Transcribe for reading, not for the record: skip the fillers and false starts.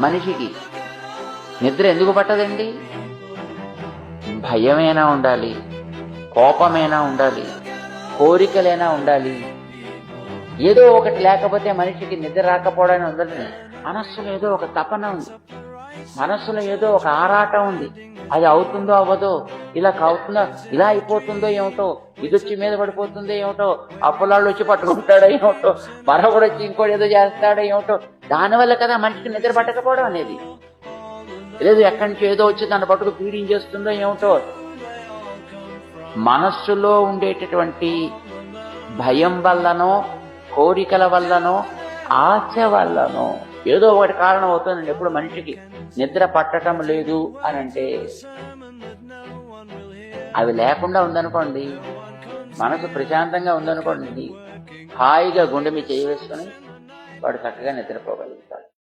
మనిషికి నిద్ర ఎందుకు పట్టదండి? భయమైనా ఉండాలి, కోపమైనా ఉండాలి, కోరికలైనా ఉండాలి. ఏదో ఒకటి లేకపోతే మనిషికి నిద్ర రాకపోవడానికి ఉండదు. మనస్సులో ఏదో ఒక తపన ఉంది, మనస్సులో ఏదో ఒక ఆరాటం ఉంది. అది అవుతుందో అవ్వదో, ఇలా అవుతుందో, ఇలా అయిపోతుందో ఏమిటో, ఇది వచ్చి మీద పడిపోతుందో ఏమిటో, అప్పులాళ్ళు వచ్చి పట్టుకుంటాడో ఏమిటో, మరొకడు వచ్చి ఇంకోటి ఏదో చేస్తాడో ఏమిటో. దానివల్ల కదా మనిషికి నిద్ర పట్టకపోవడం అనేది. లేదు ఎక్కడి నుంచి ఏదో వచ్చి దాన్ని పట్టుకు పీడించేస్తుందో ఏమిటో. మనస్సులో ఉండేటటువంటి భయం వల్లనో, కోరికల వల్లనో, ఆశ వల్లనో ఏదో ఒకటి కారణం అవుతుందండి. ఎప్పుడు మనిషికి నిద్ర పట్టడం లేదు అని అంటే అవి లేకుండా ఉందనుకోండి, మనసు ప్రశాంతంగా ఉందనుకోండి, హాయిగా గుండె మీద చేయి వేసుకొని వాడు చక్కగా నిద్రపోగలుగుతాడు.